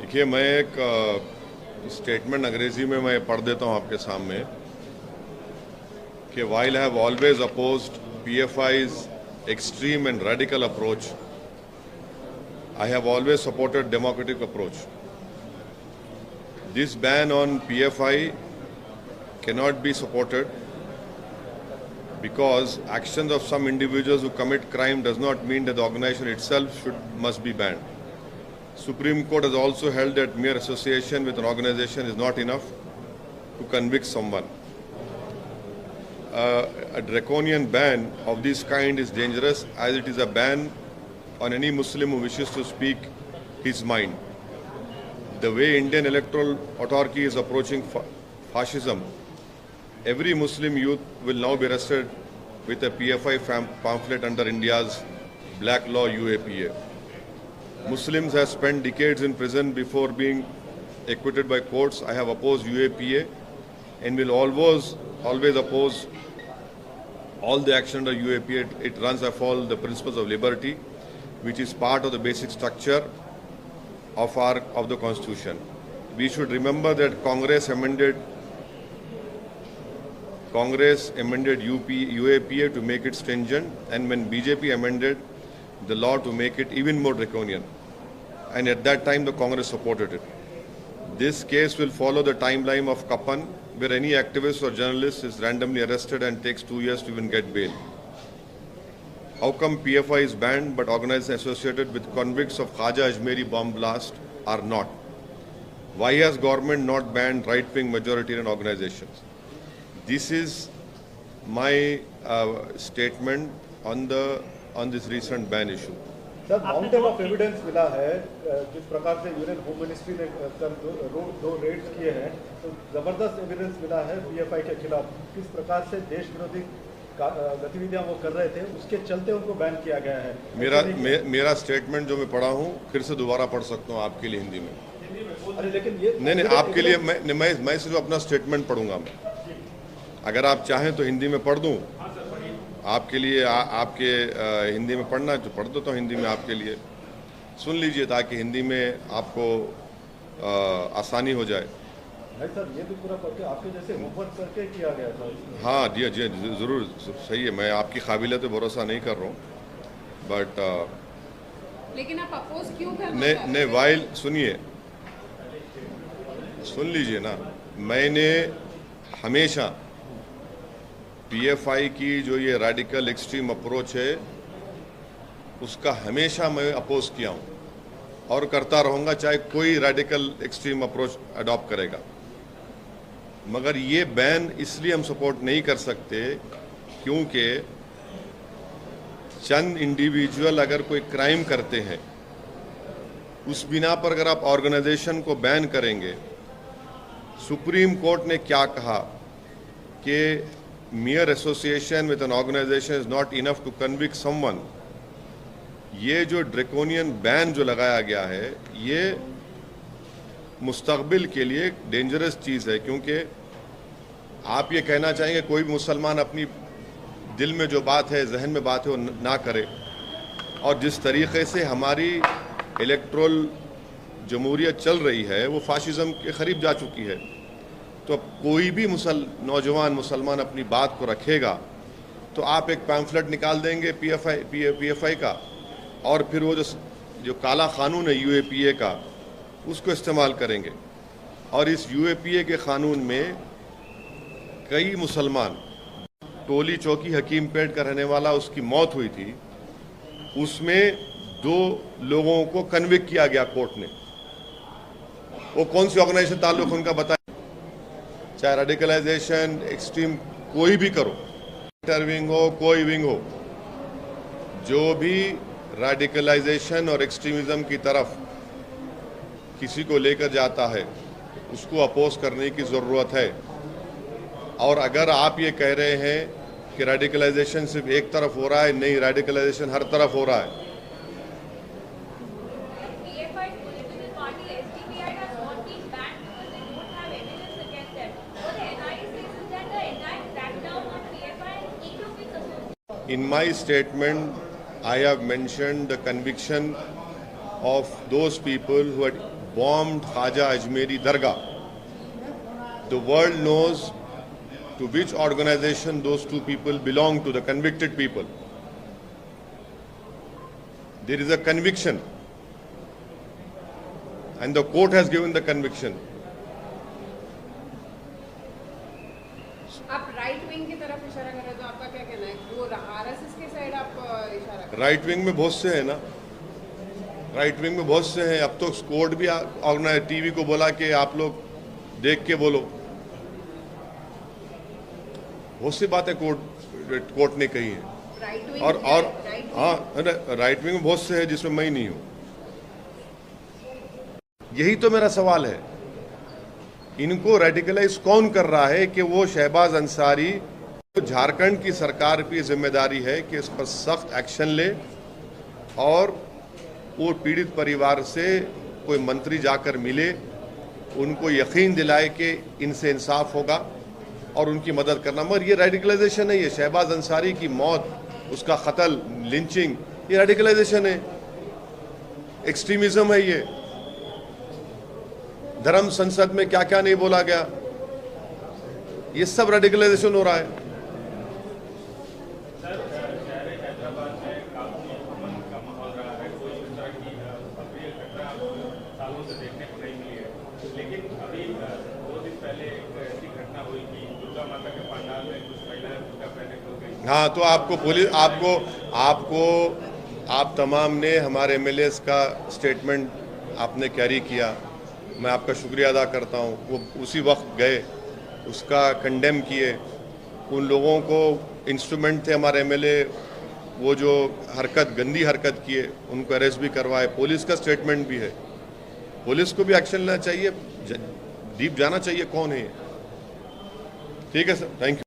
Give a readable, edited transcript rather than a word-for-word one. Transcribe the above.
देखिए, मैं एक स्टेटमेंट अंग्रेजी में मैं पढ़ देता हूं आपके सामने कि while I have always opposed PFI's extreme and radical approach, I have always supported democratic approach. This ban on PFI cannot be supported because actions of some individuals who commit crime does not mean that the organization itself must be banned. Supreme Court has also held that mere association with an organization is not enough to convict someone. A draconian ban of this kind is dangerous as it is a ban on any Muslim who wishes to speak his mind. The way Indian electoral autarky is approaching fascism, every Muslim youth will now be arrested with a PFI pamphlet under India's black law UAPA. Muslims have spent decades in prison before being acquitted by courts. I have opposed UAPA and will always oppose all the action under UAPA. It runs afoul the principles of liberty, which is part of the basic structure of the Constitution. We should remember that Congress amended UAPA to make it stringent, and when BJP amended the law to make it even more draconian, and at that time the Congress supported it. This case will follow the timeline of Kapan, where any activist or journalist is randomly arrested and takes 2 years to even get bail. How come PFI is banned but organizations associated with convicts of Khaja Ajmeri bomb blast are not? Why has government not banned right-wing majoritarian organizations? This is my statement on this recent ban issue. Sir, mountain of evidence मिला है जिस प्रकार से union home ministry ने दो Reds किए हैं, तो जबरदस्त एविडेंस मिला है पीएफआई के खिलाफ। किस प्रकार से देश विरोधी गतिविधियां वो कर रहे थे, उसके चलते उनको बैन किया गया है। मेरा स्टेटमेंट जो मैं पढ़ा हूँ फिर से दोबारा पढ़ सकता हूँ आपके लिए हिंदी में। अरे लेकिन ये नहीं, आपके लिए मैं सिर्फ अपना स्टेटमेंट पढ़ूंगा। मैं अगर आप चाहें तो हिंदी में पढ़ दूं आपके लिए। आपके हिंदी में पढ़ना है तो पढ़ देता हूँ हिंदी में आपके लिए। सुन लीजिए ताकि हिंदी में आपको आसानी हो जाए। नहीं सर, ये भी पूरा पढ़ के आपके जैसे होमवर्क करके किया गया था। हाँ जी, ज़रूर सही है। मैं आपकी काबिलियत पे भरोसा नहीं कर रहा हूँ, बट लेकिन आप अपोज क्यों कर रहे हैं? नहीं, वाइल सुनिए, सुन लीजिए ना। मैंने हमेशा पीएफआई की जो ये रेडिकल एक्सट्रीम अप्रोच है उसका हमेशा मैं अपोज किया हूँ और करता रहूँगा, चाहे कोई रेडिकल एक्सट्रीम अप्रोच अडॉप्ट करेगा। मगर ये बैन इसलिए हम सपोर्ट नहीं कर सकते क्योंकि चंद इंडिविजुअल अगर कोई क्राइम करते हैं उस बिना पर अगर आप ऑर्गेनाइजेशन को बैन करेंगे। सुप्रीम कोर्ट ने क्या कहा कि mere association with an organization is not enough to convict someone। ये जो ड्रैकोनियन बैन जो लगाया गया है ये मुस्तकबिल के लिए डेंजरस चीज़ है, क्योंकि आप ये कहना चाहेंगे कोई भी मुसलमान अपनी दिल में जो बात है, जहन में बात है, वो ना करे। और जिस तरीक़े से हमारी इलेक्ट्रल जमहूरियत चल रही है वो फाशिज़म के करीब जा चुकी है। तो अब कोई भी नौजवान मुसलमान अपनी बात को रखेगा तो आप एक पैम्फलेट निकाल देंगे पीएफआई का, और फिर वो जो काला कानून है यूएपीए का उसको इस्तेमाल करेंगे। और इस यूएपीए के कानून में कई मुसलमान, टोली चौकी हकीमपेट का रहने वाला, उसकी मौत हुई थी, उसमें 2 लोगों को कन्विक्ट किया गया कोर्ट ने। वो कौन सी ऑर्गेनाइजेशन ताल्लुक उनका बताया, चाहे रेडिकलाइजेशन एक्सट्रीम कोई भी करो, विंग हो कोई विंग हो, जो भी रेडिकलाइजेशन और एक्सट्रीमिज्म की तरफ किसी को लेकर जाता है उसको अपोज करने की ज़रूरत है। और अगर आप ये कह रहे हैं कि रेडिकलाइजेशन सिर्फ एक तरफ हो रहा है, नहीं, रेडिकलाइजेशन हर तरफ हो रहा है। In my statement, I have mentioned the conviction of those people who had bombed Khaja Ajmeri Dargah, the world knows to which organization those two people belong to, the convicted people. There is a conviction, and the court has given the conviction. आप right wing की तरफ इशारा कर रहे हो, तो आपका क्या कहना है? वो आरएसएस के साइड आप इशारा कर रहे राइट विंग में बहुत से हैं ना, राइट विंग में बहुत से हैं। अब तो कोर्ट भी ऑर्गेनाइज टीवी को बोला कि आप लोग देख के बोलो, बहुत सी बातें कोर्ट ने कही हैं। हो? राइट विंग और राइट हाँ, राइट विंग में बहुत से हैं जिसमें मैं ही नहीं हूं। यही तो मेरा सवाल है, इनको रेडिकलाइज कौन कर रहा है? कि वो शहबाज अंसारी, झारखंड की सरकार की जिम्मेदारी है कि इस पर सख्त एक्शन ले और वो पीड़ित परिवार से कोई मंत्री जाकर मिले, उनको यकीन दिलाए कि इनसे इंसाफ होगा और उनकी मदद करना। मगर ये रेडिकलाइजेशन है, ये शहबाज अंसारी की मौत, उसका कत्ल, लिंचिंग, ये रेडिकलाइजेशन है, एक्सट्रीमिज्म है। ये धर्म संसद में क्या क्या नहीं बोला गया, ये सब रेडिकलाइजेशन हो रहा है। लेकिन अभी 2 दिन पहले एक ऐसी घटना हुई कि दुर्गा माता के पंडाल में कुछ महिलाएं बुर्का पहने खुल गई। हाँ, तो आपको पुलिस आप तमाम ने हमारे एमएलएस का स्टेटमेंट आपने कैरी किया, मैं आपका शुक्रिया अदा करता हूँ। वो उसी वक्त गए, उसका कंडेम किए, उन लोगों को इंस्ट्रूमेंट थे हमारे एमएलए, वो जो गंदी हरकत किए उनको अरेस्ट भी करवाए। पुलिस का स्टेटमेंट भी है, पुलिस को भी एक्शन लेना चाहिए, डीप जाना चाहिए कौन है। ठीक है सर, थैंक यू।